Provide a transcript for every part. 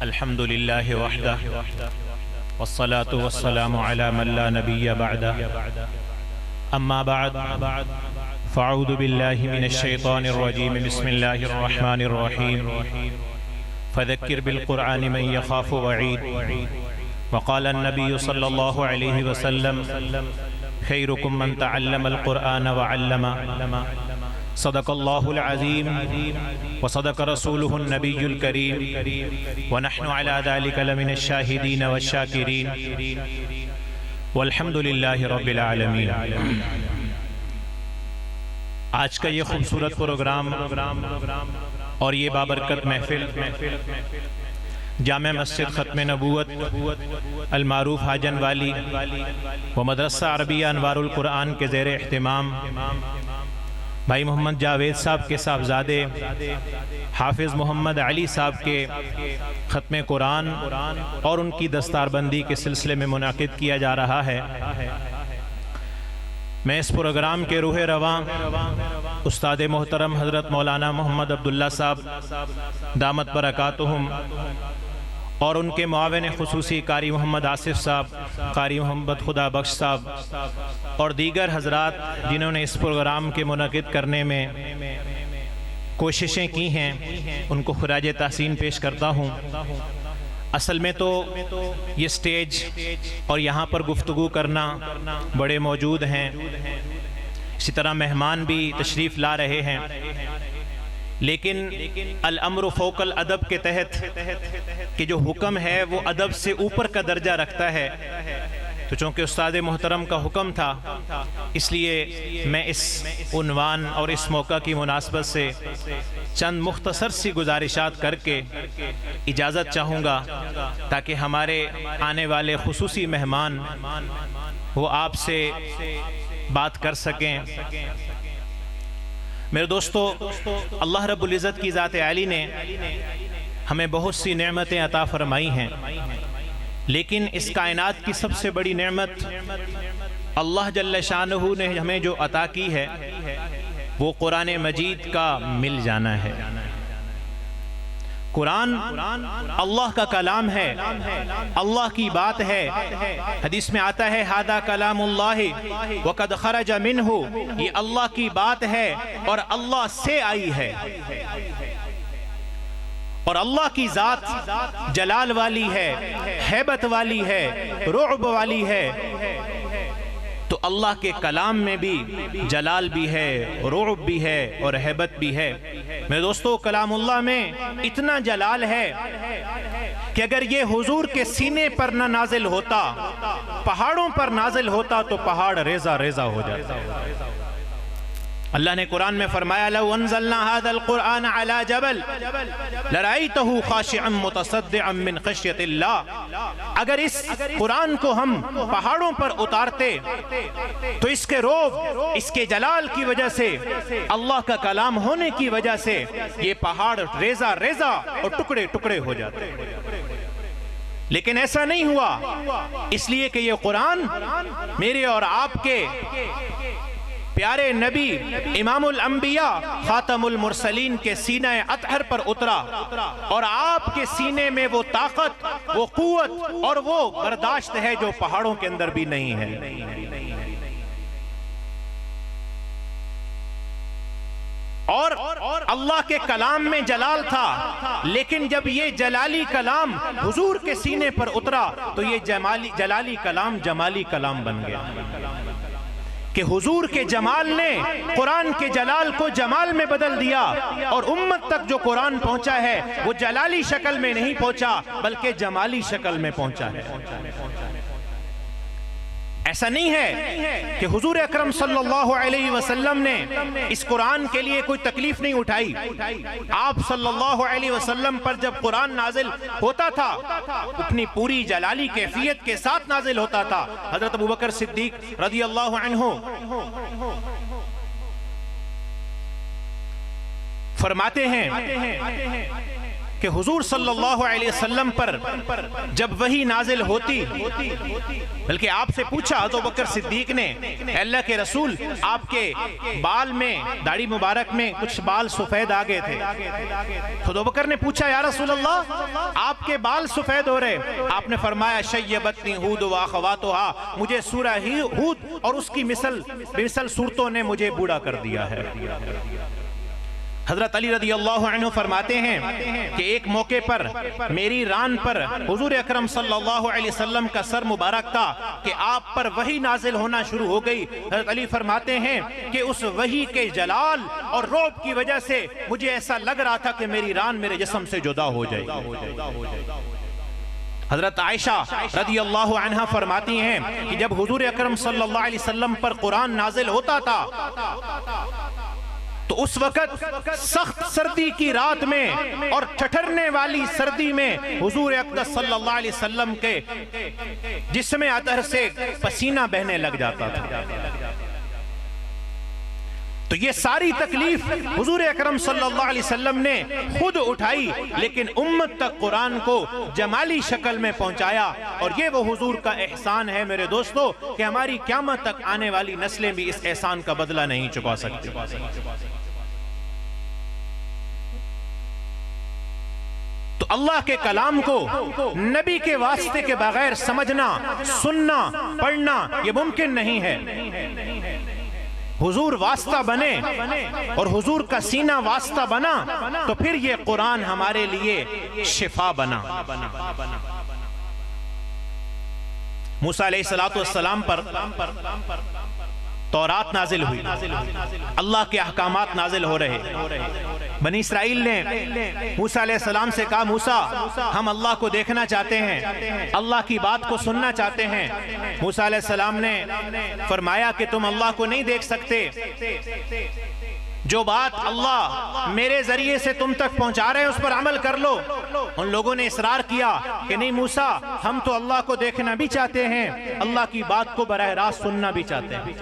الحمد لله وحده والصلاة والسلام على من لا نبي بعده أما بعد فأعوذ بالله من الشيطان الرجيم بسم الله الرحمن الرحيم فذكر بالقرآن من يخاف وعيد وقال النبي صلى الله عليه وسلم خيركم من تعلم القرآن وعلمه صدق الله العظيم وصدق رسوله النبي الكريم ونحن على ذلك لمن الشاهدين والشاكرين والحمد لله رب العالمين۔ آج کا یہ خوبصورت پروگرام اور یہ بابرکت محفل جامع مسجد ختم نبوت المعروف حاجن والی و مدرسہ عربیہ انوار القرآن کے زیر اہتمام بھائی محمد جاوید صاحب کے صاحبزادے حافظ محمد علی صاحب کے ختم قرآن اور ان کی دستار بندی کے سلسلے میں منعقد کیا جا رہا ہے۔ میں اس پروگرام کے روح رواں استاد محترم حضرت مولانا محمد عبداللہ صاحب دامت برکاتہم اور ان کے معاون خصوصی قاری محمد آصف صاحب، قاری محمد خدا بخش صاحب اور دیگر حضرات جنہوں نے اس پروگرام کے منعقد کرنے میں کوششیں کی ہیں، ان کو خراج تحسین پیش کرتا ہوں۔ اصل میں تو یہ سٹیج اور یہاں پر گفتگو کرنا بڑے موجود ہیں، اسی طرح مہمان بھی تشریف لا رہے ہیں، لیکن الامر فوق الادب کے تحت کہ جو حکم ہے وہ ادب سے اوپر کا درجہ رکھتا ہے، تو چونکہ استاد محترم کا حکم تھا اس لیے میں اس عنوان اور اس موقع کی مناسبت سے چند مختصر سی گزارشات کر کے اجازت چاہوں گا تاکہ ہمارے آنے والے خصوصی مہمان وہ آپ سے بات کر سکیں۔ میرے دوستو، اللہ رب العزت کی ذات عالی نے ہمیں بہت سی نعمتیں عطا فرمائی ہیں، لیکن اس کائنات کی سب سے بڑی نعمت اللہ جل شانہ نے ہمیں جو عطا کی ہے وہ قرآن مجید کا مل جانا ہے۔ قرآن اللہ کا کلام ہے، اللہ کی بات ہے۔ حدیث میں آتا ہے ھذا کلام اللہ وقد خرج منہ، یہ اللہ کی بات ہے اور اللہ سے آئی ہے، اور اللہ کی ذات جلال والی ہے، ہیبت والی ہے، رعب والی ہے، تو اللہ کے کلام میں بھی جلال بھی ہے، رعب بھی ہے اور ہیبت بھی ہے۔ میرے دوستو، کلام اللہ میں اتنا جلال ہے کہ اگر یہ حضور کے سینے پر نہ نازل ہوتا، پہاڑوں پر نازل ہوتا تو پہاڑ ریزہ ریزہ ہو جاتا۔ اللہ نے قرآن میں فرمایا لو انزلنا هذا القرآن على جبل لرأيته خاشعا متصدعا من خشیت اللہ، اگر اس قرآن کو ہم پہاڑوں پر اتارتے تو اس کے رعب، اس کے جلال کی وجہ سے، اللہ کا کلام ہونے کی وجہ سے یہ پہاڑ ریزہ ریزہ اور ٹکڑے ٹکڑے ہو جاتے۔ لیکن ایسا نہیں ہوا، اس لیے کہ یہ قرآن میرے اور آپ کے پیارے نبی امام الانبیاء خاتم المرسلین کے سینہ اطہر پر اترا، اور آپ کے سینے میں وہ طاقت، وہ قوت اور وہ برداشت ہے جو پہاڑوں کے اندر بھی نہیں ہے۔ اور اللہ کے کلام میں جلال تھا، لیکن جب یہ جلالی کلام حضور کے سینے پر اترا تو یہ جلالی کلام جمالی کلام بن گیا، کہ حضور کے جمال نے قرآن کے جلال کو جمال میں بدل دیا، اور امت تک جو قرآن پہنچا ہے وہ جلالی شکل میں نہیں پہنچا بلکہ جمالی شکل میں پہنچا ہے۔ ایسا نہیں ہے کہ حضور اکرم صلی اللہ علیہ وسلم نے اس قرآن کے لیے کوئی تکلیف نہیں اٹھائی۔ آپ صلی اللہ علیہ وسلم پر جب قرآن نازل ہوتا تھا اپنی پوری جلالی کیفیت کے ساتھ نازل ہوتا تھا۔ حضرت ابوبکر صدیق رضی اللہ عنہ فرماتے ہیں کہ حضور صلی اللہ علیہ وسلم پر جب وحی نازل ہوتی، بلکہ آپ سے پوچھا حضرت ابوبکر صدیق نے، اے اللہ کے رسول، آپ کے بال میں، داڑھی مبارک میں کچھ بال سفید آگے تھے۔ حضرت ابوبکر نے پوچھا یا رسول اللہ، آپ کے بال سفید ہو رہے. آپ نے فرمایا شیبتنی ہود و اخواتها, مجھے سورہ ہود اور اس کی مثل صورتوں نے مجھے بوڑھا کر دیا ہے. حضرت علی رضی اللہ عنہ فرماتے ہیں کہ ایک موقع پر میری ران پر حضور اکرم صلی اللہ علیہ وسلم کا سر مبارک تھا کہ آپ پر وحی نازل ہونا شروع ہو گئی. حضرت علی فرماتے ہیں کہ اس وحی کے جلال اور رعب کی وجہ سے مجھے ایسا لگ رہا تھا کہ میری ران میرے جسم سے جدا ہو جائے. حضرت عائشہ رضی اللہ عنہ فرماتی ہیں کہ جب حضور اکرم صلی اللہ علیہ وسلم پر قرآن نازل ہوتا تھا تو اس وقت سخت سردی کی رات میں اور ٹھٹھرنے والی سردی میں حضور اقدس صلی اللہ علیہ وسلم کے جسم اطہر سے پسینہ بہنے لگ جاتا تھا. تو یہ ساری تکلیف حضور اکرم صلی اللہ علیہ وسلم نے خود اٹھائی, لیکن امت تک قرآن کو جمالی شکل میں پہنچایا. اور یہ وہ حضور کا احسان ہے میرے دوستو کہ ہماری قیامت تک آنے والی نسلیں بھی اس احسان کا بدلہ نہیں چکا سکتی. تو اللہ کے کلام کو نبی کے واسطے کے بغیر سمجھنا, سننا, پڑھنا یہ ممکن نہیں ہے. حضور واسطہ بنے اور حضور کا سینہ واسطہ بنا تو پھر یہ قرآن ہمارے لیے شفا بنا. موسیٰ علیہ السلام پر تورات نازل ہوئی, اللہ کے احکامات نازل ہو رہے. بنی اسرائیل نے موسیٰ علیہ السلام سے کہا موسیٰ ہم اللہ کو دیکھنا چاہتے ہیں, اللہ کی بات کو سننا چاہتے ہیں. موسیٰ علیہ السلام نے فرمایا کہ تم اللہ کو نہیں دیکھ سکتے, جو بات اللہ میرے ذریعے سے تم تک پہنچا رہے ہیں اس پر عمل کر لو. ان لوگوں نے اصرار کیا کہ نہیں موسیٰ ہم تو اللہ کو دیکھنا بھی چاہتے ہیں, اللہ کی بات کو براہ راست سننا بھی چاہتے ہیں.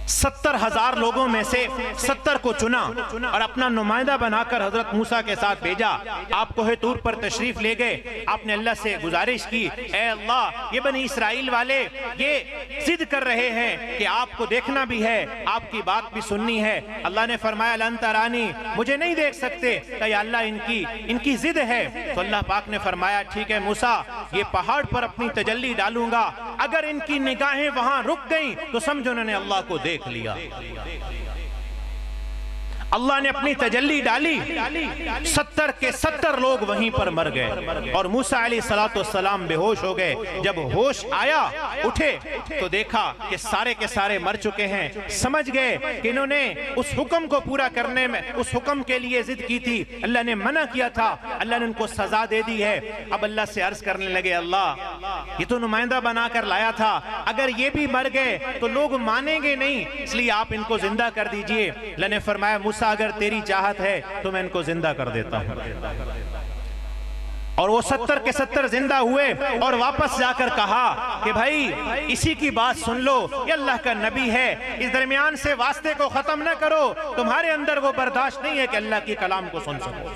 70,000 لوگوں میں سے 70 کو چنا اور اپنا نمائندہ بنا کر حضرت موسیٰ کے ساتھ بھیجا. آپ کوہ طور پر تشریف لے گئے. آپ نے اللہ سے گزارش کی اے اللہ یہ بنی اسرائیل والے یہ ضد کر رہے ہیں کہ آپ کو دیکھنا بھی ہے, آپ کی بات بھی سننی ہے. اللہ نے فرمایا لن ترانی, مجھے نہیں دیکھ سکتے. کہ یا اللہ ان کی ضد ہے. تو اللہ پاک نے فرمایا ٹھیک ہے موسیٰ یہ پہاڑ پر اپنی تجلی ڈالوں گا, اگر ان کی نگاہیں وہاں رک گئیں تو سمجھو انہوں نے اللہ کو دیکھ لیا. اللہ نے اپنی تجلی ڈالی, 70 کے 70 لوگ وہیں پر مر گئے اور موسیٰ علیہ السلام بے ہوش ہو گئے. جب ہوش آیا اٹھے تو دیکھا کہ سارے کے سارے مر چکے ہیں. سمجھ گئے کہ انہوں نے اس حکم کو پورا کرنے میں اس حکم کے لیے ضد کی تھی, اللہ نے منع کیا تھا, اللہ نے ان کو سزا دے دی ہے. اب اللہ سے عرض کرنے لگے اللہ یہ تو نمائندہ بنا کر لایا تھا, اگر یہ بھی مر گئے تو لوگ مانیں گے نہیں, اس لیے آپ ان کو زندہ کر دیجئے. اللہ نے فرمایا موسیٰ اگر تیری چاہت ہے تو میں ان کو زندہ کر دیتا ہوں. اور وہ 70 کے 70 زندہ ہوئے اور واپس جا کر کہا کہ بھائی اسی کی بات سن لو, یہ اللہ کا نبی ہے, اس درمیان سے واسطے کو ختم نہ کرو, تمہارے اندر وہ برداشت نہیں ہے کہ اللہ کی کلام کو سن سکو.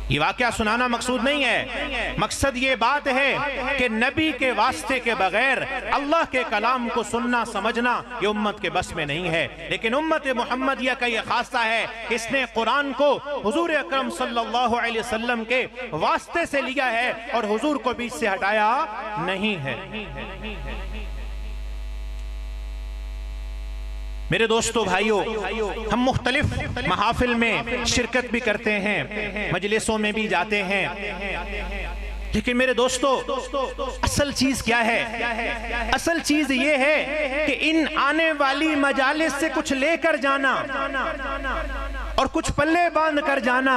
یہ واقعہ سنانا مقصود نہیں ہے, مقصد یہ بات ہے کہ نبی کے واسطے کے بغیر اللہ کے کلام کو سننا سمجھنا یہ امت کے بس میں نہیں ہے. لیکن امت محمدیہ کا یہ خاصہ ہے کہ اس نے قرآن کو حضور اکرم صلی اللہ علیہ وسلم کے واسطے سے لیا ہے اور حضور کو بیچ سے ہٹایا نہیں ہے. میرے دوستو بھائیو, ہم مختلف محافل میں شرکت بھی کرتے ہیں, مجلسوں میں بھی جاتے ہیں, لیکن میرے دوستو اصل چیز کیا ہے؟ اصل چیز یہ ہے کہ ان آنے والی مجالس سے کچھ لے کر جانا اور کچھ پلے باندھ کر جانا.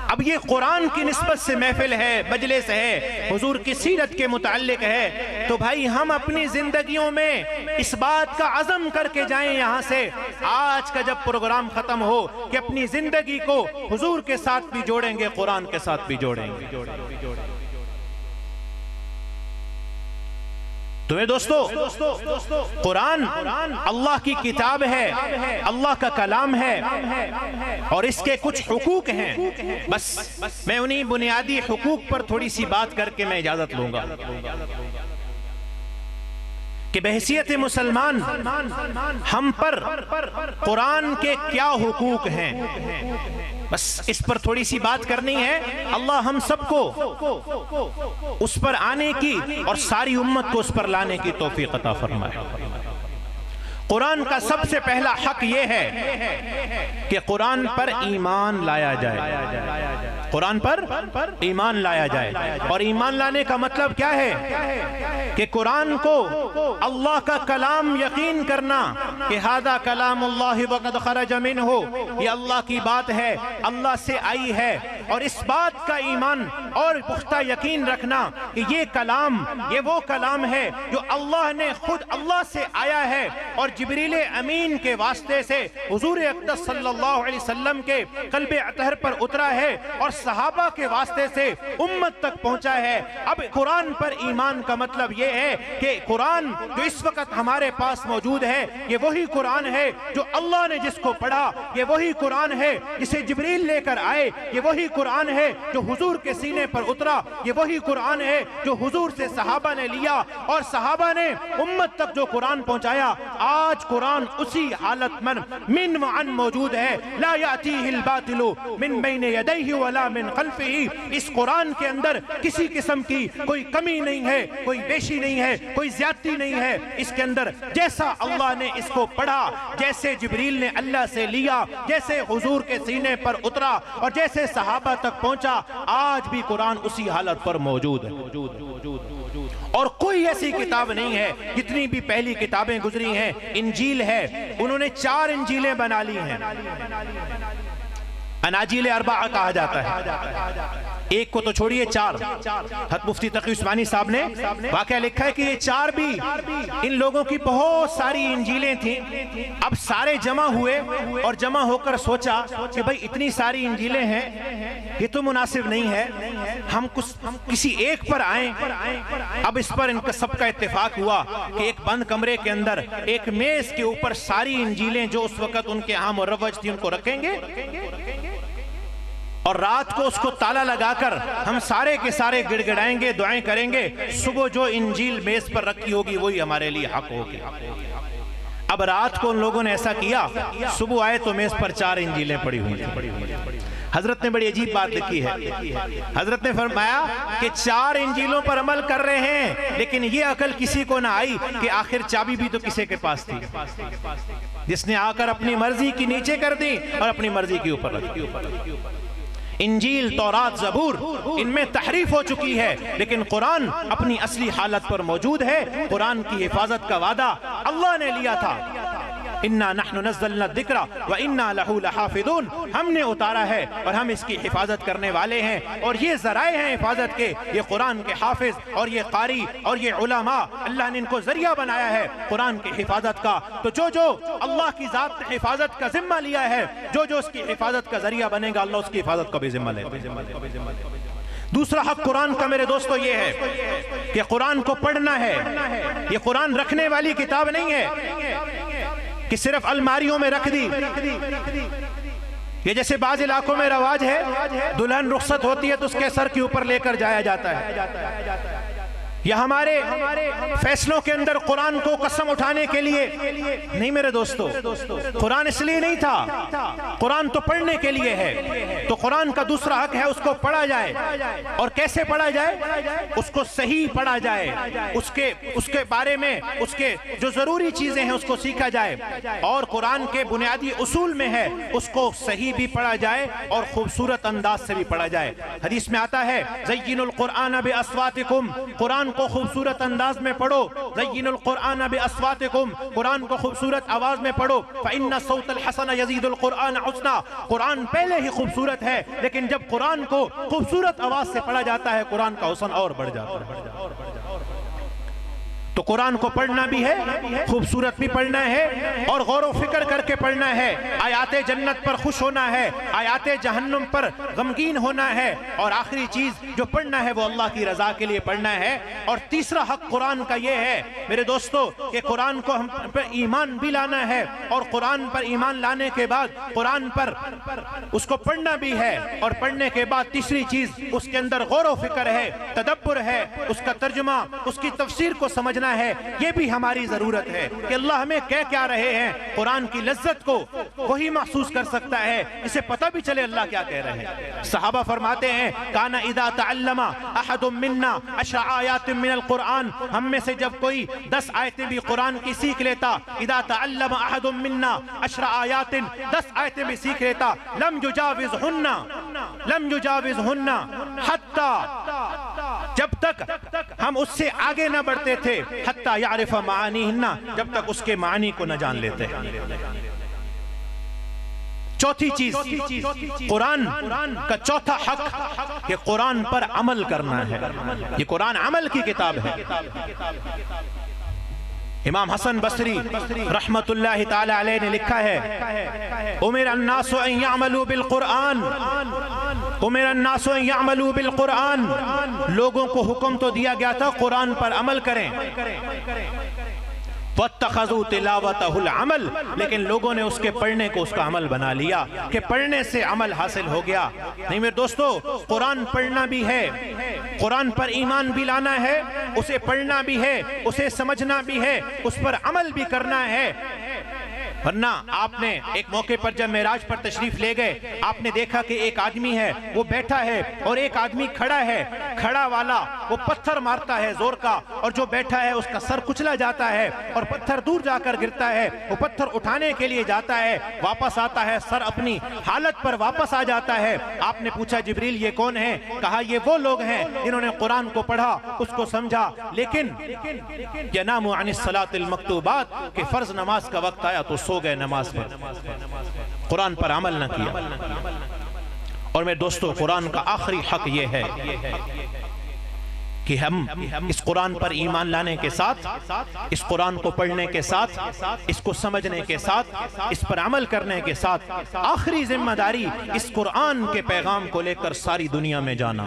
اب یہ قرآن کی نسبت سے محفل ہے, مجلس ہے, حضور کی سیرت کے متعلق ہے, تو بھائی ہم اپنی زندگیوں میں اس بات کا عزم کر کے جائیں یہاں سے, آج کا جب پروگرام ختم ہو کہ اپنی زندگی کو حضور کے ساتھ بھی جوڑیں گے, قرآن کے ساتھ بھی جوڑیں گے. تو میرے دوستو قرآن اللہ کی کتاب ہے, اللہ کا کلام ہے اور اس کے کچھ حقوق ہیں. بس میں انہی بنیادی حقوق پر تھوڑی سی بات کر کے میں اجازت لوں گا کہ بحیثیت مسلمان ہم پر قرآن کے کیا حقوق ہیں. بس اس پر تھوڑی سی بات کرنی ہے. اللہ ہم سب کو اس پر آنے کی اور ساری امت کو اس پر لانے کی توفیق عطا فرمائے. قرآن کا سب سے پہلا حق یہ ہے کہ قرآن پر ایمان لایا جائے. قرآن پر ایمان لایا جائے. اور ایمان لانے کا مطلب کیا ہے؟ کہ قرآن کو اللہ کا کلام یقین کرنا کہ ھذا کلام اللہ وقد خرج منہ، یہ اللہ کی بات ہے، اللہ سے آئی ہے. اور اس بات کا ایمان اور پختہ یقین رکھنا کہ یہ کلام، یہ وہ کلام ہے جو اللہ نے خود اللہ سے آیا ہے اور جبریل امین کے واسطے سے حضور اقدس صلی اللہ علیہ وسلم کے قلب اطہر پر اترا ہے اور صحابہ کے واسطے سے امت تک پہنچا ہے. اب قرآن پر ایمان کا مطلب یہ ہے کہ قرآن جو اس وقت ہمارے پاس موجود ہے یہ وہی قرآن ہے جو اللہ نے جس کو پڑھا، یہ وہی قرآن ہے جسے جبریل لے کر آئے، یہ وہی قرآن ہے جو حضور کے سینے پر اترا، یہ وہی قرآن ہے جو حضور سے صحابہ نے لیا اور صحابہ نے امت تک جو قرآن پہنچایا. آج قرآن اسی حالت من وعن موجود ہے. لا یاتیہ الباطل من بین یدیہ ولا من خلفہ. اس قرآن کے اندر کسی قسم کی کوئی کمی نہیں ہے، کوئی بیشی نہیں ہے، کوئی زیادتی نہیں ہے. اس کے اندر جیسا اللہ نے اس کو پڑھا، جیسے جبریل نے اللہ سے لیا، جیسے حضور کے سینے پر اترا اور جیسے صحابہ تک پہنچا، آج بھی قرآن اسی حالت پر موجود ہے. اور کوئی ایسی کتاب نہیں ہے. جتنی بھی پہلی کتابیں گزری ہیں، انجیل ہے، انہوں نے 4 انجیلیں بنا لی ہیں. اناجیل اربعہ کہا جاتا ہے. ایک کو تو چھوڑیے، 4. حضرت مفتی تقی عثمانی صاحب نے واقعہ لکھا ہے کہ یہ 4 بھی ان لوگوں کی بہت ساری انجیلیں تھیں. اب سارے جمع ہوئے اور جمع ہو کر سوچا کہ بھئی اتنی ساری انجیلیں ہیں، یہ تو مناسب نہیں ہے، ہم کسی ایک پر آئیں. اب اس پر ان کا سب کا اتفاق ہوا کہ ایک بند کمرے کے اندر ایک میز کے اوپر ساری انجیلیں جو اس وقت ان کے ہاں مروج تھی ان کو رکھیں گے اور رات کو اس کو تالا لگا کر ہم سارے کے سارے گڑ گڑائیں گے، دعائیں کریں گے. صبح جو انجیل میز پر رکھی ہوگی وہی ہمارے لیے حق ہوگی. اب رات کو ان لوگوں نے ایسا کیا، صبح آئے تو میز پر 4 انجیلیں پڑی ہوئی تھیں. حضرت نے بڑی عجیب بات لکھی ہے. حضرت نے فرمایا کہ 4 انجیلوں پر عمل کر رہے ہیں، لیکن یہ عقل کسی کو نہ آئی کہ آخر چابی بھی تو کسی کے پاس تھی، جس نے آ کر اپنی مرضی کی نیچے کر دی اور اپنی مرضی کی اوپر رکھ دی. انجیل، تورات، زبور ان میں تحریف ہو چکی ہے، لیکن قرآن اپنی اصلی حالت پر موجود ہے. قرآن کی حفاظت کا وعدہ اللہ نے لیا تھا. اِنَّا نَحْنُ نَزَّلْنَا الذِّكْرَ وَإِنَّا لَهُ لَحَافِظُونَ. ہم نے اتارا ہے اور ہم اس کی حفاظت کرنے والے ہیں. اور یہ ذرائع ہیں حفاظت کے، یہ قرآن کے حافظ اور یہ قاری اور یہ علماء، اللہ نے ان کو ذریعہ بنایا ہے قرآن کی حفاظت کا. تو جو اللہ کی ذات نے حفاظت کا ذمہ لیا ہے، جو اس کی حفاظت کا ذریعہ بنے گا، اللہ اس کی حفاظت کا بھی ذمہ لے گا. دوسرا حق قرآن کا میرے دوستو یہ ہے کہ قرآن کو پڑھنا ہے. یہ قرآن رکھنے والی کتاب نہیں ہے کہ صرف الماریوں میں رکھ دی. یہ جیسے بعض علاقوں میں رواج ہے، دلہن رخصت ہوتی ہے تو اس کے سر کے اوپر لے کر جایا جاتا ہے. یا ہمارے فیصلوں کے اندر قرآن کو قسم اٹھانے کے لیے نہیں. میرے دوستو، قرآن اس لیے نہیں تھا، قرآن تو پڑھنے کے لیے ہے. تو قرآن کا دوسرا حق ہے اس کو پڑھا جائے. اور کیسے پڑھا جائے؟ اس کو صحیح پڑھا جائے، اس کے بارے میں اس کے جو ضروری چیزیں ہیں اس کو سیکھا جائے. اور قرآن کے بنیادی اصول میں ہے اس کو صحیح بھی پڑھا جائے اور خوبصورت انداز سے بھی پڑھا جائے. حدیث میں آتا ہے زینوا القرآن باصواتکم، قرآن کو خوبصورت انداز میں پڑھو. زین القرآن باصواتکم، قرآن کو خوبصورت آواز میں پڑھو. فإن الصوت الحسن یزید القرآن حسنا. قرآن پہلے ہی خوبصورت ہے، لیکن جب قرآن کو خوبصورت آواز سے پڑھا جاتا ہے قرآن کا حسن اور بڑھ جاتا ہے. تو قرآن کو پڑھنا بھی ہے، خوبصورت بھی پڑھنا ہے اور غور و فکر کر کے پڑھنا ہے. آیات جنت پر خوش ہونا ہے، آیات جہنم پر غمگین ہونا ہے. اور آخری چیز جو پڑھنا ہے وہ اللہ کی رضا کے لیے پڑھنا ہے. اور تیسرا حق قرآن کا یہ ہے میرے دوستو کہ قرآن کو ہم پر ایمان بھی لانا ہے. اور قرآن پر ایمان لانے کے بعد قرآن پر اس کو پڑھنا بھی ہے. اور پڑھنے کے بعد تیسری چیز اس کے اندر غور و فکر ہے، تدبر ہے، اس کا ترجمہ، اس کی تفسیر کو سمجھنا سمجھنا ہے، یہ بھی ہماری ضرورت ہے کہ اللہ ہمیں کہہ کیا رہے ہیں۔ قرآن کی لذت کو وہی محسوس کر سکتا ہے، اسے پتہ بھی چلے اللہ کیا کہہ رہے ہیں۔ صحابہ فرماتے ہیں کانا اذا تعلم احد منا 10 آیات من القرآن، ہم میں سے جب کوئی 10 آیتیں بھی قرآن کی سیکھ لیتا، اذا تعلم احد منا 10 آیات، 10 آیتیں بھی سیکھ لیتا، لم یجاوزہن حتی، جب تک ہم اس سے آگے نہ بڑھتے تھے، حتی یعرف معانیہن، جب تک اس کے معنی کو نہ جان لیتے۔ چوتھی چیز، قرآن کا چوتھا حق کہ قرآن پر عمل کرنا ہے۔ یہ قرآن عمل کی کتاب ہے۔ امام حسن بصری رحمت اللہ تعالی علیہ نے لکھا ہے امر الناس ان یعملوا بالقرآن، امر الناس ان یعملوا بالقرآن، لوگوں کو حکم تو دیا گیا تھا قرآن پر عمل کریں، وَاتَّخَذُوا تِلَاوَتَهُ الْعَمَلِ، لیکن لوگوں نے اس کے پڑھنے کو اس کا عمل بنا لیا کہ پڑھنے سے عمل حاصل ہو گیا۔ نہیں میرے دوستو، قرآن پڑھنا بھی ہے، قرآن پر ایمان بھی لانا ہے، اسے پڑھنا بھی ہے، اسے سمجھنا بھی ہے، اس پر عمل بھی کرنا ہے۔ ورنہ آپ نے ایک موقع پر جب معراج پر تشریف لے گئے، آپ نے دیکھا کہ ایک آدمی ہے وہ بیٹھا ہے اور ایک آدمی کھڑا ہے، کھڑا والا وہ پتھر مارتا ہے زور کا، اور جو بیٹھا ہے اس کا سر کچلا جاتا ہے اور پتھر دور جا کر گرتا ہے، وہ پتھر اٹھانے کے لیے جاتا ہے، واپس آتا ہے، سر اپنی حالت پر واپس آ جاتا ہے۔ آپ نے پوچھا جبریل یہ کون ہے؟ کہا یہ وہ لوگ ہیں جنہوں نے قرآن کو پڑھا، اس کو سمجھا، لیکن ینام عن الصلاۃ المکتوبات کہ فرض نماز کا وقت آیا تو سو گئے نماز پر، قرآن پر عمل نہ کیا۔ اور میرے دوستو، قرآن کا آخری حق یہ ہے کہ ہم اس قرآن پر ایمان لانے کے ساتھ، اس قرآن کو پڑھنے کے ساتھ، اس کو سمجھنے کے ساتھ، اس پر عمل کرنے کے ساتھ، آخری ذمہ داری اس قرآن کے پیغام کو لے کر ساری دنیا میں جانا،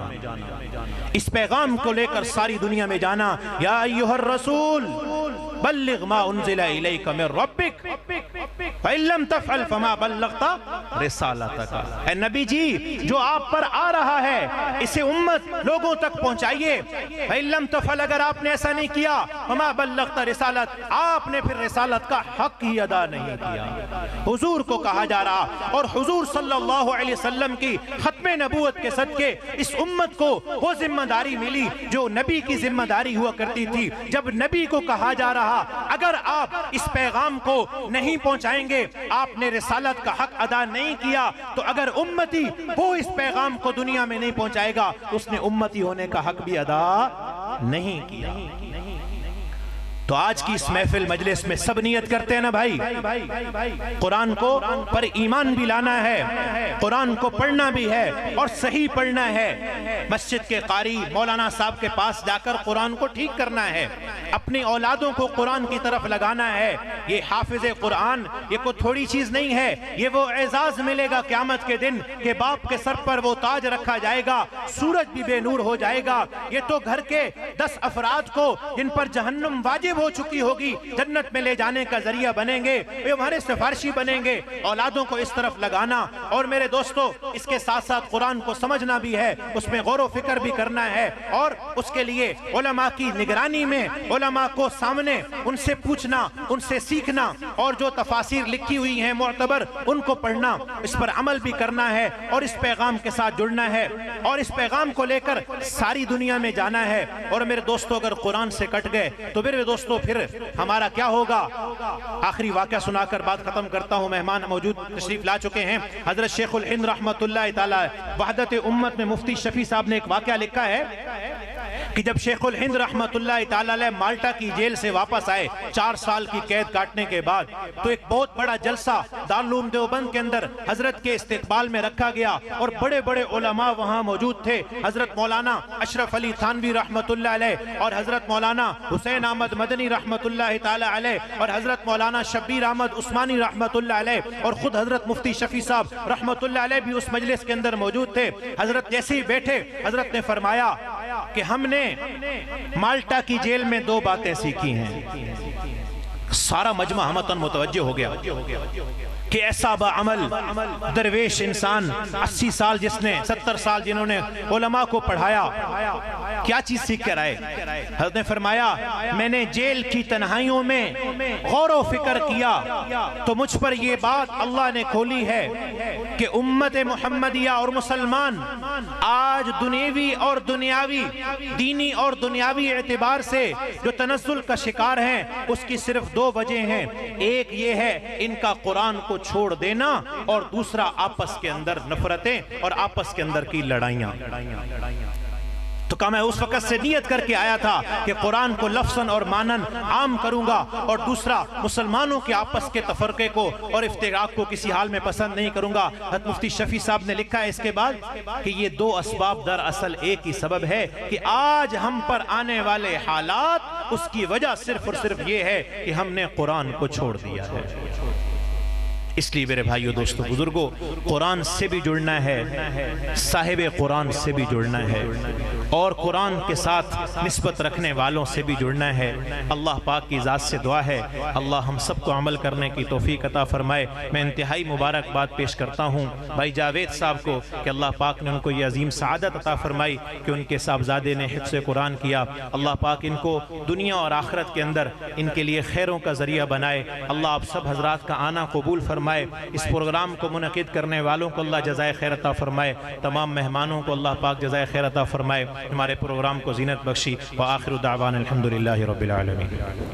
اس پیغام کو لے کر ساری دنیا میں جانا۔ یا ایھا الرسول بلغ ما انزل الیک من ربک فإن لم تفعل فما بلغت رسالتک، اے نبی جی جو آپ پر آ رہا ہے اسے امت لوگوں تک پہنچائیے۔ فإن لم تفعل، اگر آپ نے ایسا نہیں کیا، فما بلغت رسالت، آپ نے پھر رسالت کا حق ہی ادا نہیں کیا۔ حضور کو کہا جا رہا، اور حضور صلی اللہ علیہ وسلم کی ختم نبوت کے صدقے اس امت کو وہ ذمہ داری ملی جو نبی کی ذمہ داری ہوا کرتی تھی۔ جب نبی کو کہا جا رہا اگر آپ اس پیغام کو نہیں پہنچائیں گے، آپ نے رسالت کا حق ادا نہیں کیا، تو اگر امتی وہ اس پیغام کو دنیا میں نہیں پہنچائے گا، اس نے امتی ہونے کا حق بھی ادا نہیں کیا۔ تو آج کی اس محفل مجلس میں سب نیت کرتے ہیں نا بھائی، قرآن کو پر ایمان بھی لانا ہے، قرآن کو پڑھنا بھی ہے اور صحیح پڑھنا ہے، مسجد کے قاری مولانا صاحب کے پاس جا کر قرآن کو ٹھیک کرنا ہے، اپنی اولادوں کو قرآن کی طرف لگانا ہے۔ یہ حافظ قرآن یہ کوئی تھوڑی چیز نہیں ہے، یہ وہ اعزاز ملے گا قیامت کے دن کہ باپ کے سر پر وہ تاج رکھا جائے گا، سورج بھی بے نور ہو جائے گا۔ یہ تو گھر کے 10 افراد کو جن پر جہنم واجب ہو چکی ہوگی جنت میں لے جانے کا ذریعہ بنیں گے، یہ ہمارے سفارشی بنیں گے۔ اولادوں کو اس طرف لگانا، اور میرے دوستو اس کے ساتھ ساتھ قرآن کو سمجھنا بھی ہے، اس میں غور و فکر بھی کرنا ہے، اور اس کے لیے علماء کی نگرانی میں، علماء کو سامنے ان سے پوچھنا، ان سے سیکھنا، اور جو تفاسیر لکھی ہوئی ہیں معتبر ان کو پڑھنا، اس پر عمل بھی کرنا ہے، اور اس پیغام کے ساتھ جڑنا ہے، اور اس پیغام کو لے کر ساری دنیا میں جانا ہے۔ اور میرے دوستو اگر قرآن سے کٹ گئے تو میرے دوستو پھر ہمارا کیا ہوگا؟ آخری واقعہ سنا کر بات ختم کرتا ہوں۔ مہمان موجود تشریف لا چکے ہیں، حضرت شیخ الہند رحمت اللہ تعالی وحدت امت میں مفتی شفیع صاحب نے ایک واقعہ لکھا ہے کہ جب شیخ الہند رحمت اللہ تعالی مالٹا کی جیل سے واپس آئے 4 سال کی قید کاٹنے کے بعد، تو ایک بہت بڑا جلسہ دارالعلوم دیوبند کے اندر حضرت کے استقبال میں رکھا گیا، اور بڑے بڑے علماء وہاں موجود تھے۔ حضرت مولانا اشرف علی تھانوی رحمت اللہ علیہ، اور حضرت مولانا حسین احمد مدنی رحمت اللہ تعالی علیہ، اور حضرت مولانا شبیر احمد عثمانی رحمت اللہ علیہ، اور خود حضرت مفتی شفیع صاحب رحمت اللہ علیہ بھی اس مجلس کے اندر موجود تھے۔ حضرت جیسے ہی بیٹھے، حضرت نے فرمایا کہ ہم نے مالٹا کی جیل میں 2 باتیں سیکھی ہیں۔ سارا مجمع ہمتاً متوجہ ہو گیا۔ کہ ایسا بعمل درویش انسان 80 سال جس نے 70 سال جنہوں نے علماء کو پڑھایا کیا چیز سیکھ کر آئے؟ حضرت نے فرمایا میں نے جیل کی تنہائیوں میں غور و فکر کیا تو مجھ پر یہ بات اللہ نے کھولی ہے کہ امت محمدیہ اور مسلمان آج دنیوی اور دنیاوی دینی اور دنیاوی اعتبار سے جو تنزل کا شکار ہیں اس کی صرف دو وجہ ہیں، ایک یہ ہے ان کا قرآن کو چھوڑ دینا اور دوسرا آپس کے اندر نفرتیں اور آپس کے اندر کی لڑائیاں۔ تو کہا میں اس وقت سے نیت کر کے آیا تھا کہ قرآن کو لفظاً اور معناً عام کروں گا اور دوسرا مسلمانوں کے آپس کے تفرقے کو اور افتراق کو کسی حال میں پسند نہیں کروں گا۔ حضرت مفتی شفیع صاحب نے لکھا ہے اس کے بعد کہ یہ دو اسباب دراصل ایک ہی سبب ہے کہ آج ہم پر آنے والے حالات اس کی وجہ صرف اور صرف یہ ہے کہ ہم نے قرآن کو چھوڑ دیا ہے۔ اس لیے میرے بھائیو دوستو بزرگوں قرآن سے بھی جڑنا ہے، صاحب قرآن سے بھی جڑنا ہے اور قرآن کے ساتھ نسبت رکھنے والوں سے بھی جڑنا ہے۔ اللہ پاک کی ذات سے دعا ہے اللہ ہم سب کو عمل کرنے کی توفیق عطا فرمائے۔ میں انتہائی مبارک بات پیش کرتا ہوں بھائی جاوید صاحب کو کہ اللہ پاک نے ان کو یہ عظیم سعادت عطا فرمائی کہ ان کے صاحبزادے نے حفظ قرآن کیا۔ اللہ پاک ان کو دنیا اور آخرت کے اندر ان کے لیے خیروں کا ذریعہ بنائے۔ اللہ آپ سب حضرات کا آنا قبول فرمائے۔ اس پروگرام کو منعقد کرنے والوں کو اللہ جزائے خیر عطا فرمائے، تمام مہمانوں کو اللہ پاک جزائے خیر عطا فرمائے، ہمارے پروگرام کو زینت بخشی۔ وآخر دعوانا الحمدللہ رب العالمین۔